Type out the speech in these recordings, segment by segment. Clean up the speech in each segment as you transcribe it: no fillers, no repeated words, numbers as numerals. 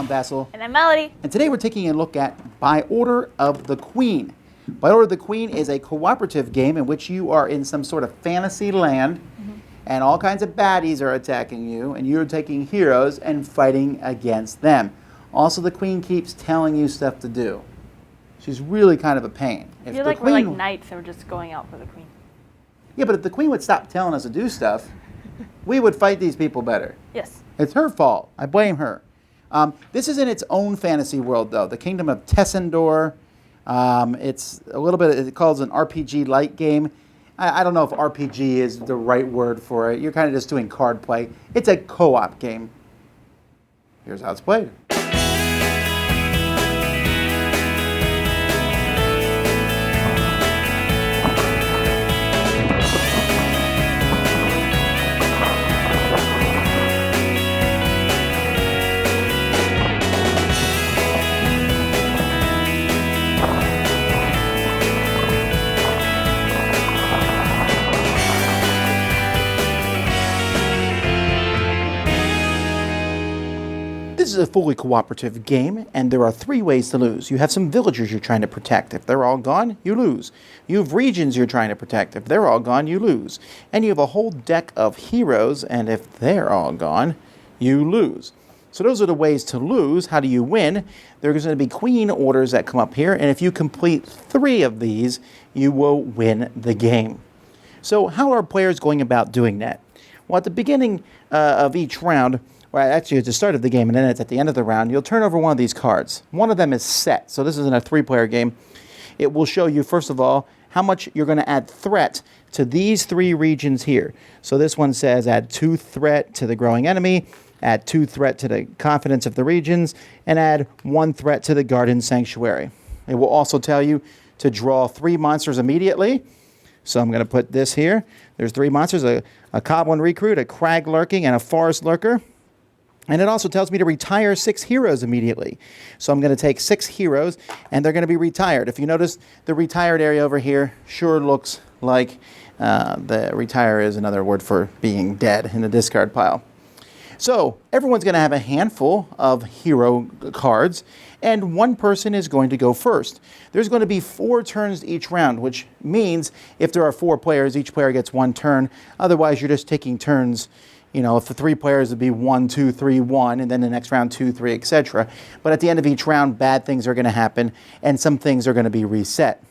I'm Basil. And I'm Melody. And today we're taking a look at By Order of the Queen. By Order of the Queen is a cooperative game in which you are in some sort of fantasy land, and all kinds of baddies are attacking you, and you're taking heroes and fighting against them. Also, the Queen keeps telling you stuff to do. She's really kind of a pain. I feel like we're like knights and we're just going out for the Queen. Yeah, but if the Queen would stop telling us to do stuff, we would fight these people better. Yes. It's her fault. I blame her. This is in its own fantasy world, though. The Kingdom of Tessendor. It's a little bit, it calls an RPG-like game. I don't know if RPG is the right word for it. You're kind of just doing card play. It's a co-op game. Here's how it's played. This is a fully cooperative game, and there are 3 ways to lose. You have some villagers you're trying to protect. If they're all gone, you lose. You have regions you're trying to protect. If they're all gone, you lose. And you have a whole deck of heroes, and if they're all gone, you lose. So those are the ways to lose. How do you win? There's going to be queen orders that come up here, and if you complete 3 of these, you will win the game. So how are players going about doing that? Well, at the beginning of each round, well, actually, it's the start of the game, and then it's at the end of the round, you'll turn over one of these cards. One of them is set, so this isn't a 3-player game. It will show you, first of all, how much you're going to add threat to these 3 regions here. So this one says add 2 threat to the growing enemy, add 2 threat to the confidence of the regions, and add 1 threat to the garden sanctuary. It will also tell you to draw 3 monsters immediately. So I'm going to put this here. There's 3 monsters, a Goblin Recruit, a Crag Lurking, and a Forest Lurker. And it also tells me to retire 6 heroes immediately. So I'm going to take 6 heroes, and they're going to be retired. If you notice, the retired area over here sure looks like the retire is another word for being dead in the discard pile. So everyone's going to have a handful of hero cards, and one person is going to go first. There's going to be 4 turns each round, which means if there are 4 players, each player gets 1 turn. Otherwise, you're just taking turns. You know, if the 3 players would be 1, 2, 3, 1, and then the next round 2, 3, etc. But at the end of each round, bad things are going to happen, and some things are going to be reset.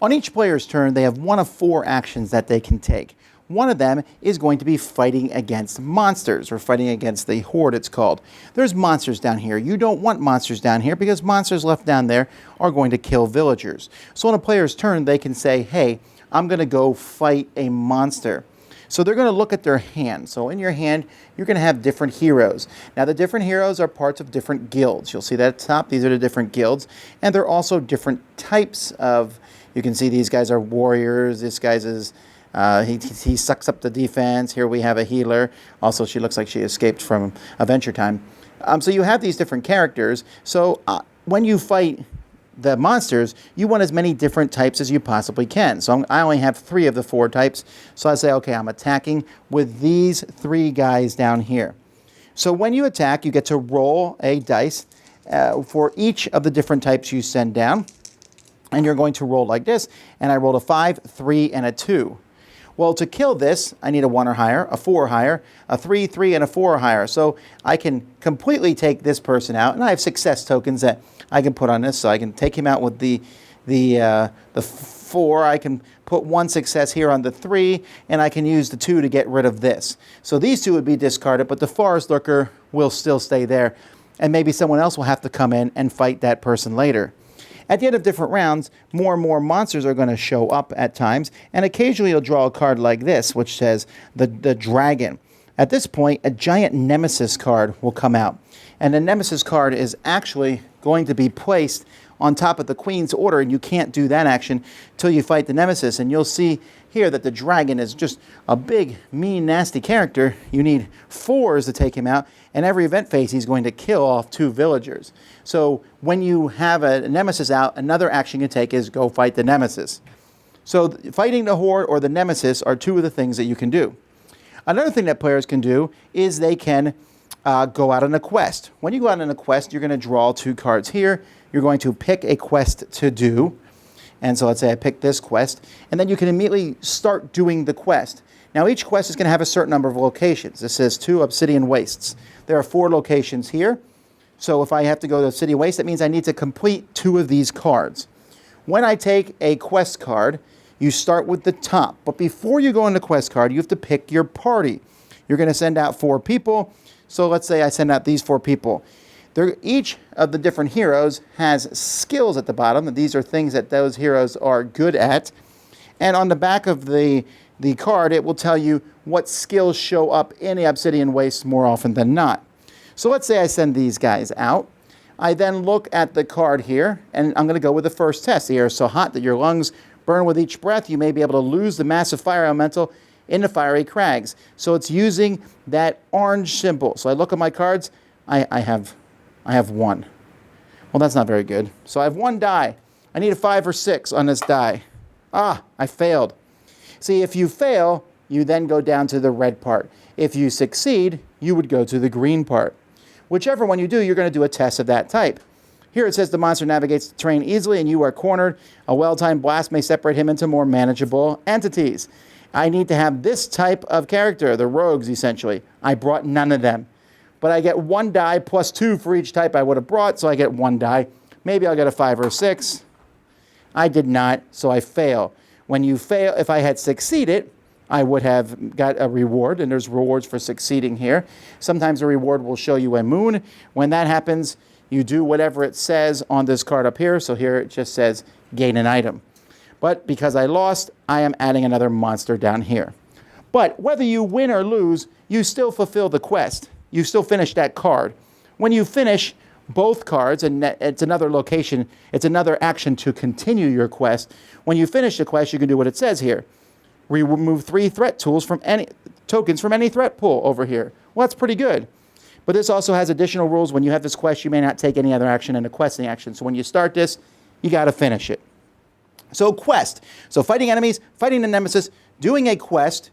On each player's turn, they have 1 of 4 actions that they can take. One of them is going to be fighting against monsters, or fighting against the horde, it's called. There's monsters down here. You don't want monsters down here because monsters left down there are going to kill villagers. So on a player's turn, they can say, hey, I'm going to go fight a monster. So they're going to look at their hand. So in your hand, you're going to have different heroes. Now, the different heroes are parts of different guilds. You'll see that at the top. These are the different guilds. And they're also different types of, you can see these guys are warriors. This guy's is, he sucks up the defense. Here we have a healer. Also, she looks like she escaped from Adventure Time. So you have these different characters. So when you fight the monsters, you want as many different types as you possibly can. So I only have 3 of the 4 types. So I say, okay, I'm attacking with these 3 guys down here. So when you attack, you get to roll a dice for each of the different types you send down. And you're going to roll like this. And I rolled a 5, 3, and a 2. Well, to kill this, I need a 1 or higher, a 4 or higher, a 3, 3, and a 4 or higher. So I can completely take this person out, and I have success tokens that I can put on this. So I can take him out with the 4. I can put 1 success here on the 3, and I can use the 2 to get rid of this. So these 2 would be discarded, but the Forest Lurker will still stay there, and maybe someone else will have to come in and fight that person later. At the end of different rounds, more and more monsters are going to show up at times, and occasionally you'll draw a card like this, which says the Dragon. At this point, a giant Nemesis card will come out, and the Nemesis card is actually going to be placed on top of the Queen's order, and you can't do that action till you fight the Nemesis. And you'll see here that the Dragon is just a big, mean, nasty character. You need 4s to take him out, and every event phase he's going to kill off 2 villagers. So when you have a Nemesis out, another action you take is go fight the Nemesis. So fighting the Horde or the Nemesis are 2 of the things that you can do. Another thing that players can do is they can go out on a quest. When you go out on a quest, you're going to draw 2 cards here. You're going to pick a quest to do. And so let's say I pick this quest, and then you can immediately start doing the quest. Now each quest is going to have a certain number of locations. This says 2 obsidian wastes. There are 4 locations here. So if I have to go to obsidian waste, that means I need to complete 2 of these cards. When I take a quest card, you start with the top. But before you go on the quest card, you have to pick your party. You're going to send out 4 people. So let's say I send out these 4 people. Each of the different heroes has skills at the bottom. These are things that those heroes are good at. And on the back of the card, it will tell you what skills show up in the obsidian waste more often than not. So let's say I send these guys out. I then look at the card here, and I'm going to go with the first test. The air is so hot that your lungs burn with each breath. You may be able to lose the massive fire elemental in the fiery crags. So it's using that orange symbol. So I look at my cards. I have 1. Well, that's not very good. So I have 1 die. I need a 5 or 6 on this die. I failed. See, if you fail, you then go down to the red part. If you succeed, you would go to the green part. Whichever one you do, you're going to do a test of that type. Here it says the monster navigates the terrain easily and you are cornered. A well-timed blast may separate him into more manageable entities. I need to have this type of character, the rogues essentially. I brought none of them. But I get 1 die plus 2 for each type I would have brought, so I get 1 die. Maybe I'll get a 5 or a 6. I did not, so I fail. When you fail, if I had succeeded, I would have got a reward, and there's rewards for succeeding here. Sometimes a reward will show you a moon. When that happens, you do whatever it says on this card up here. So here it just says gain an item. But because I lost, I am adding another monster down here. But whether you win or lose, you still fulfill the quest. You still finish that card. When you finish both cards, and it's another location, it's another action to continue your quest. When you finish the quest, you can do what it says here. Remove 3 threat tools from any tokens from any threat pool over here. Well, that's pretty good. But this also has additional rules. When you have this quest, you may not take any other action in the questing action. So when you start this, you got to finish it. So quest. So fighting enemies, fighting the nemesis, doing a quest,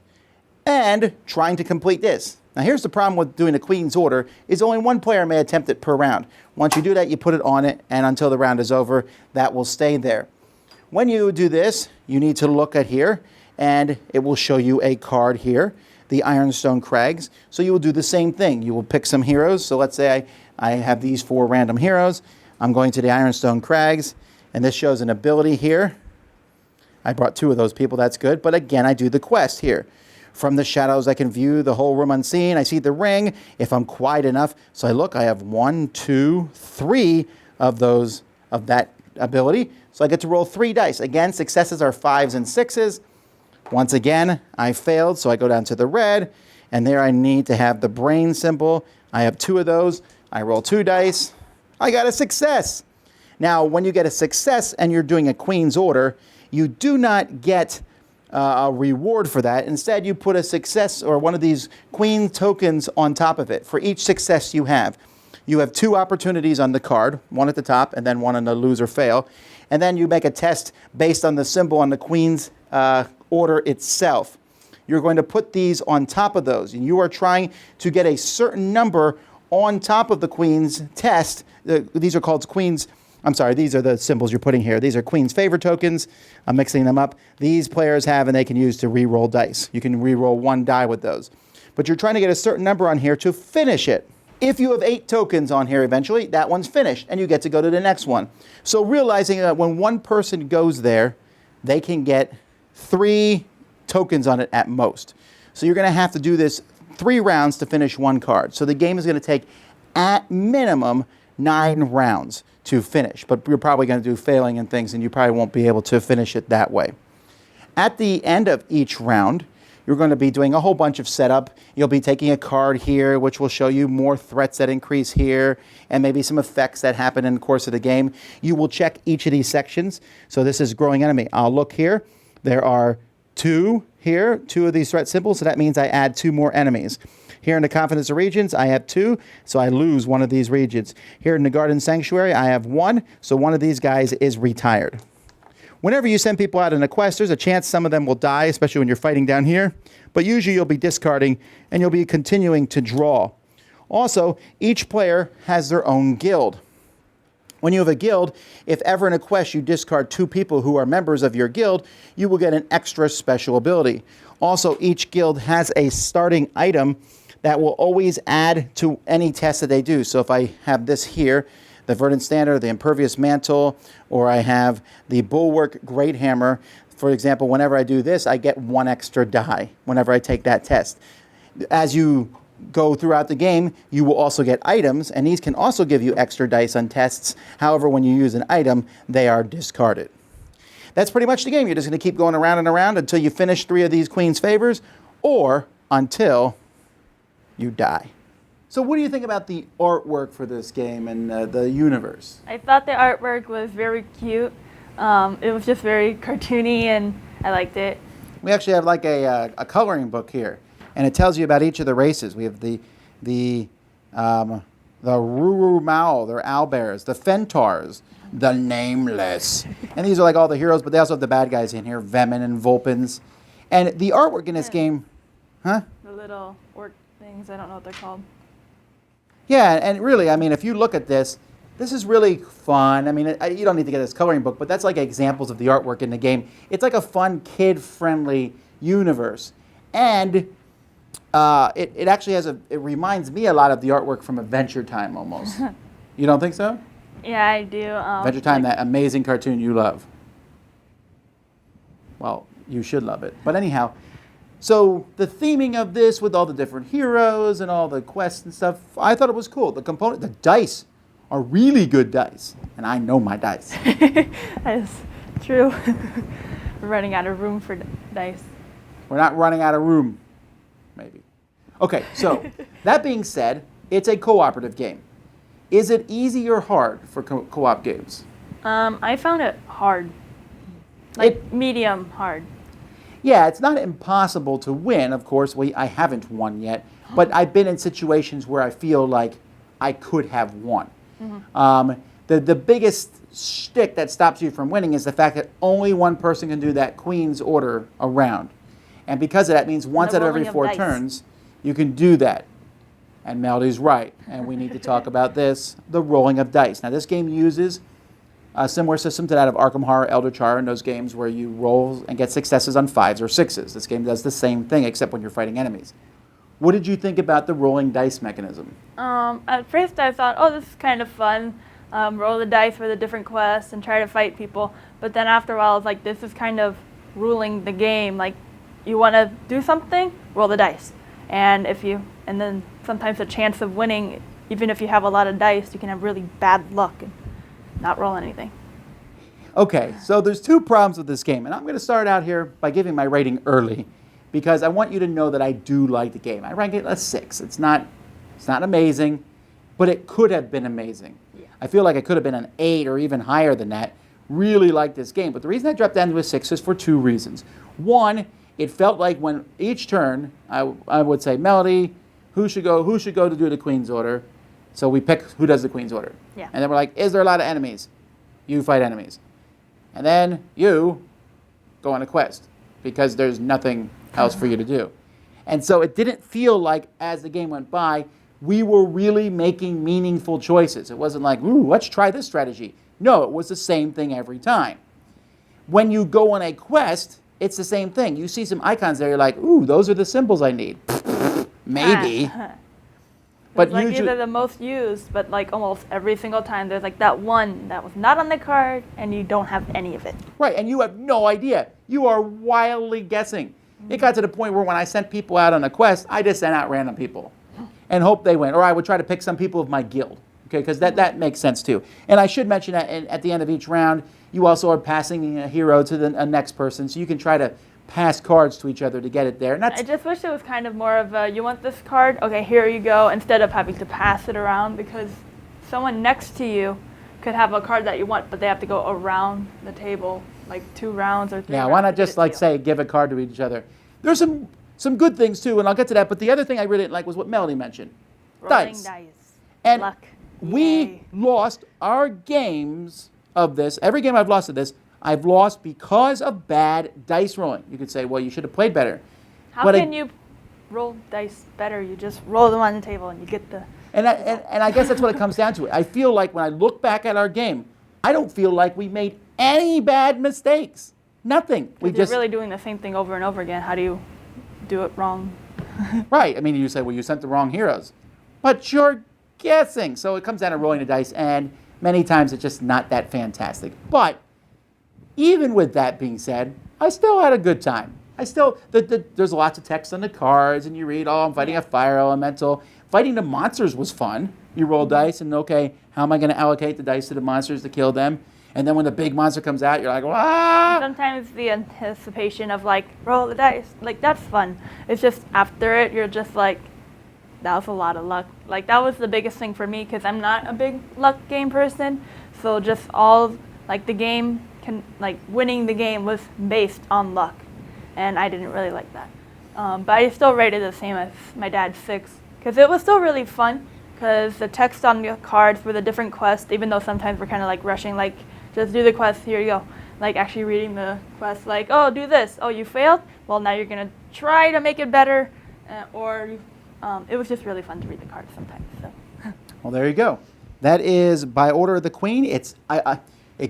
and trying to complete this. Now here's the problem with doing a Queen's Order, is only 1 player may attempt it per round. Once you do that, you put it on it, and until the round is over, that will stay there. When you do this, you need to look at here, and it will show you a card here, the Ironstone Crags. So you will do the same thing. You will pick some heroes. So let's say I have these 4 random heroes. I'm going to the Ironstone Crags, and this shows an ability here. I brought 2 of those people, that's good. But again, I do the quest here. From the shadows, I can view the whole room unseen. I see the ring if I'm quiet enough. So I look, I have 1, 2, 3 of those, of that ability. So I get to roll 3 dice. Again, successes are 5s and 6s. Once again, I failed, so I go down to the red. And there I need to have the brain symbol. I have 2 of those. I roll 2 dice. I got a success. Now, when you get a success and you're doing a Queen's Order, you do not get a reward for that. Instead, you put a success or one of these queen tokens on top of it. For each success you have 2 opportunities on the card, 1 at the top and then 1 on the lose or fail. And then you make a test based on the symbol on the Queen's Order itself. You're going to put these on top of those. And you are trying to get a certain number on top of the Queen's test. These are called Queen's these are the symbols you're putting here. These are Queen's favor tokens. I'm mixing them up. These players have and they can use to re-roll dice. You can re-roll 1 die with those. But you're trying to get a certain number on here to finish it. If you have 8 tokens on here eventually, that one's finished and you get to go to the next one. So realizing that when 1 person goes there, they can get 3 tokens on it at most. So you're going to have to do this 3 rounds to finish 1 card. So the game is going to take at minimum 9 rounds to finish, but you're probably going to do failing and things and you probably won't be able to finish it that way. At the end of each round, you're going to be doing a whole bunch of setup. You'll be taking a card here, which will show you more threats that increase here, and maybe some effects that happen in the course of the game. You will check each of these sections. So this is growing enemy. I'll look here. There are 2 here, 2 of these threat symbols, so that means I add 2 more enemies. Here in the Confidence of Regions, I have 2, so I lose 1 of these regions. Here in the Garden Sanctuary, I have 1, so 1 of these guys is retired. Whenever you send people out on a quest, there's a chance some of them will die, especially when you're fighting down here. But usually you'll be discarding, and you'll be continuing to draw. Also, each player has their own guild. When you have a guild, if ever in a quest you discard 2 people who are members of your guild, you will get an extra special ability. Also, each guild has a starting item that will always add to any test that they do. So if I have this here, the Verdant Standard, the Impervious Mantle, or I have the Bulwark Great Hammer, for example, whenever I do this, I get 1 extra die whenever I take that test. As you go throughout the game, you will also get items, and these can also give you extra dice on tests. However, when you use an item, they are discarded. That's pretty much the game. You're just going to keep going around and around until you finish 3 of these Queen's Favors, or until you die. So what do you think about the artwork for this game and the universe? I thought the artwork was very cute. It was just very cartoony, and I liked it. We actually have like a coloring book here, and it tells you about each of the races. We have the Ruru-Mao, they're owlbears, the Fentars, the Nameless. And these are like all the heroes, but they also have the bad guys in here, Vemin and Vulpins. And the artwork in this game, huh? The little orc things, I don't know what they're called. Yeah, and really, I mean, if you look at this, this is really fun. I mean, you don't need to get this coloring book, but that's like examples of the artwork in the game. It's like a fun, kid-friendly universe. And it actually has it reminds me a lot of the artwork from Adventure Time almost. You don't think so? Yeah, I do. Adventure Time, that amazing cartoon you love. Well, you should love it. But anyhow, so the theming of this with all the different heroes and all the quests and stuff, I thought it was cool. The dice are really good dice. And I know my dice. That's true. We're running out of room for dice. We're not running out of room, maybe. Okay, so that being said, it's a cooperative game. Is it easy or hard for co-op games? I found it hard. Like medium hard. Yeah, it's not impossible to win, of course. I haven't won yet, but I've been in situations where I feel like I could have won. Mm-hmm. The biggest shtick that stops you from winning is the fact that only one person can do that Queen's Order a round. And because of that means once out of every 4 turns, you can do that. And Melody's right, and we need to talk about this, the rolling of dice. Now, this game uses a similar system to that of Arkham Horror, Elder Char, and those games where you roll and get successes on 5s or 6s. This game does the same thing, except when you're fighting enemies. What did you think about the rolling dice mechanism? At first I thought, oh, this is kind of fun. Roll the dice for the different quests and try to fight people. But then after a while, I was like, this is kind of ruling the game. Like, you want to do something? Roll the dice. And then sometimes the chance of winning, even if you have a lot of dice, you can have really bad luck and not roll anything. Okay, so there's 2 problems with this game, and I'm going to start out here by giving my rating early, because I want you to know that I do like the game. I rank it a 6. It's not amazing, but it could have been amazing. Yeah. I feel like it could have been an 8 or even higher than that. Really like this game, but the reason I dropped down to a 6 is for 2 reasons. One, it felt like when each turn, I would say, Melody, who should go to do the Queen's Order? So we pick who does the Queen's Order. Yeah. And then we're like, is there a lot of enemies? You fight enemies. And then you go on a quest because there's nothing else for you to do. And so it didn't feel like as the game went by, we were really making meaningful choices. It wasn't like, ooh, let's try this strategy. No, it was the same thing every time. When you go on a quest, it's the same thing. You see some icons there, you're like, ooh, those are the symbols I need. Maybe. But like usually, either the most used, but like almost every single time there's like that one that was not on the card and you don't have any of it. Right, and you have no idea. You are wildly guessing. Mm-hmm. It got to the point where when I sent people out on a quest, I just sent out random people and hope they win. Or I would try to pick some people of my guild, okay, because that makes sense too. And I should mention that at the end of each round, you also are passing a hero to the next person, so you can try to pass cards to each other to get it there. And I just wish it was kind of more of a, you want this card? Okay, here you go, instead of having to pass it around, because someone next to you could have a card that you want, but they have to go around the table, like 2 rounds or 3 rounds. Yeah, why not just like say, give a card to each other? There's some good things too, and I'll get to that, but the other thing I really didn't like was what Melody mentioned. Rolling dice. And luck. We lost our games of this. Every game I've lost of this, I've lost because of bad dice rolling. You could say, well, you should have played better. How can you roll dice better. You just roll them on the table and you get the... And I guess that's what it comes down to. I feel like when I look back at our game, I don't feel like we made any bad mistakes. Nothing. You're really doing the same thing over and over again. How do you do it wrong? Right. I mean, you say, well, you sent the wrong heroes. But you're guessing. So it comes down to rolling the dice, and many times it's just not that fantastic. But even with that being said, I still had a good time. There's lots of text on the cards, and you read, oh, I'm fighting a fire elemental. Fighting the monsters was fun. You roll dice, and okay, how am I going to allocate the dice to the monsters to kill them? And then when the big monster comes out, you're like, ah! Sometimes the anticipation of, like, roll the dice, like, that's fun. It's just after it, you're just like, that was a lot of luck. Like, that was the biggest thing for me, because I'm not a big luck game person. So just all, like, the game, winning the game was based on luck. And I didn't really like that. But I still rated the same as my dad's 6. Because it was still really fun, because the text on the cards for the different quests, even though sometimes we're kind of like rushing, like, just do the quest, here you go. Like, actually reading the quest, like, oh, do this. Oh, you failed? Well, now you're going to try to make it better. It was just really fun to read the cards sometimes. So. Well, there you go. That is By Order of the Queen. It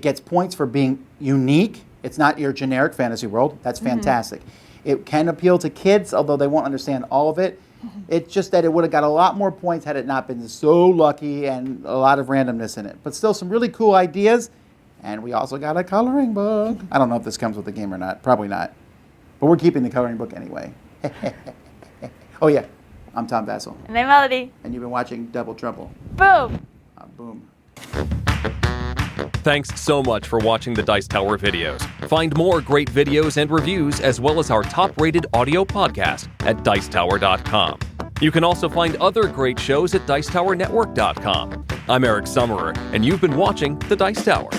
gets points for being unique. It's not your generic fantasy world. That's fantastic. It can appeal to kids, although they won't understand all of it. It's just that it would have got a lot more points had it not been so lucky and a lot of randomness in it. But still some really cool ideas. And we also got a coloring book. I don't know if this comes with the game or not. Probably not. But we're keeping the coloring book anyway. Oh, yeah. I'm Tom Vassell. And I'm Melody. And you've been watching Double Trouble. Boom! Boom. Thanks so much for watching the Dice Tower videos. Find more great videos and reviews, as well as our top-rated audio podcast at Dicetower.com. You can also find other great shows at DicetowerNetwork.com. I'm Eric Summerer, and you've been watching The Dice Tower.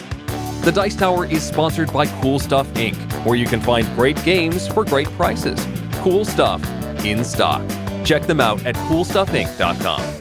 The Dice Tower is sponsored by Cool Stuff Inc., where you can find great games for great prices. Cool stuff in stock. Check them out at CoolStuffInc.com.